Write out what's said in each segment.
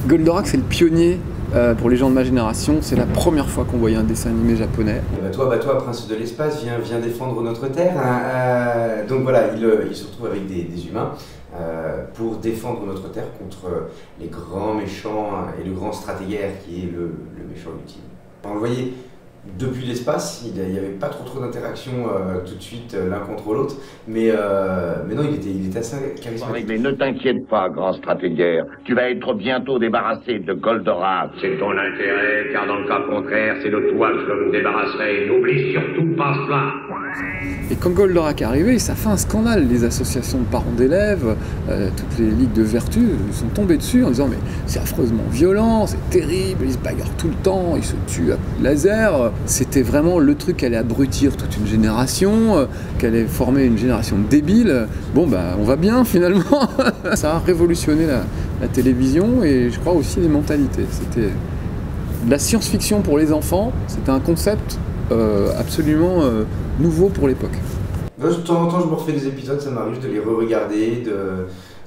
Goldorak, c'est le pionnier pour les gens de ma génération. C'est la première fois qu'on voyait un dessin animé japonais. Toi, prince de l'espace, viens défendre notre terre. Donc voilà, il se retrouve avec des humains pour défendre notre terre contre les grands méchants et le grand stratégaire qui est le méchant ultime. On le voyait depuis l'espace, il n'y avait pas trop d'interaction tout de suite l'un contre l'autre, mais non, il était assez charismatique. Mais ne t'inquiète pas, grand stratégaire, tu vas être bientôt débarrassé de Goldorak. C'est ton intérêt, car dans le cas contraire, c'est de toi que je me débarrasserai. N'oublie surtout pas cela. Et quand Goldorak est arrivé, ça fait un scandale. Les associations de parents d'élèves, toutes les ligues de vertu sont tombées dessus en disant mais c'est affreusement violent, c'est terrible, ils se bagarrent tout le temps, ils se tuent à coups de laser. C'était vraiment le truc qui allait abrutir toute une génération, qui allait former une génération de débiles. Bon bah on va bien finalement. Ça a révolutionné la télévision et je crois aussi les mentalités. C'était de la science-fiction pour les enfants, c'était un concept absolument nouveau pour l'époque. De temps en temps, je me refais des épisodes, ça m'arrive de les re-regarder,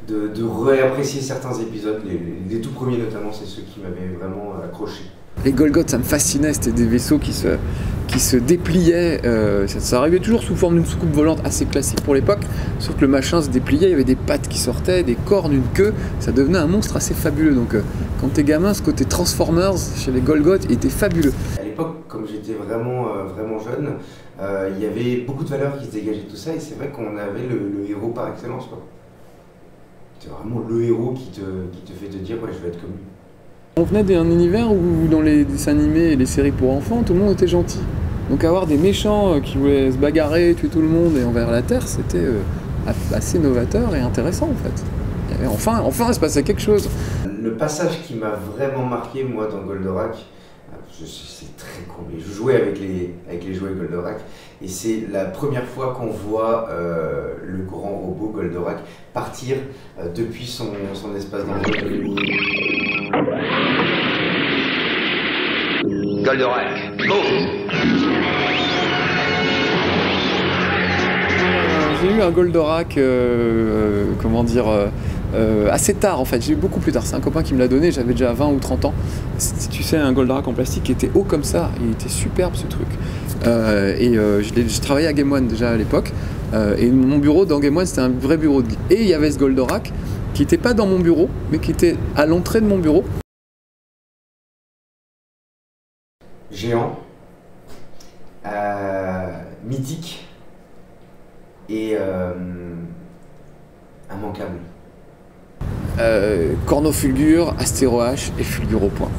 de réapprécier certains épisodes. Les tout premiers notamment, c'est ceux qui m'avaient vraiment accroché. Les Golgoth, ça me fascinait, c'était des vaisseaux qui se dépliaient, ça arrivait toujours sous forme d'une soucoupe volante assez classique pour l'époque, sauf que le machin se dépliait, il y avait des pattes qui sortaient, des cornes, une queue, ça devenait un monstre assez fabuleux. Donc quand t'es gamin, ce côté Transformers chez les Golgoth était fabuleux. À l'époque, comme j'étais vraiment jeune, il y avait beaucoup de valeurs qui se dégageaient de tout ça, et c'est vrai qu'on avait le héros par excellence, quoi. C'est vraiment le héros qui te fait te dire ouais, je vais être comme lui. On venait d'un univers où dans les dessins animés et les séries pour enfants, tout le monde était gentil. Donc avoir des méchants qui voulaient se bagarrer, tuer tout le monde et envers la Terre, c'était assez novateur et intéressant en fait. Et enfin, il se passait quelque chose. Le passage qui m'a vraiment marqué, moi, dans Goldorak, c'est très con, mais je jouais avec les jouets Goldorak, et c'est la première fois qu'on voit le grand robot Goldorak partir depuis son espace d'envol. Goldorak, go! J'ai eu un Goldorak, assez tard en fait, j'ai eu beaucoup plus tard, c'est un copain qui me l'a donné, j'avais déjà 20 ou 30 ans. Tu sais, un Goldorak en plastique qui était haut comme ça, il était superbe ce truc. Je travaillais à Game One déjà à l'époque, et mon bureau dans Game One c'était un vrai bureau de lit. Et il y avait ce Goldorak qui n'était pas dans mon bureau, mais qui était à l'entrée de mon bureau. Géant, mythique et immanquable. Cornofulgure, Astéro H et Fulgure au point.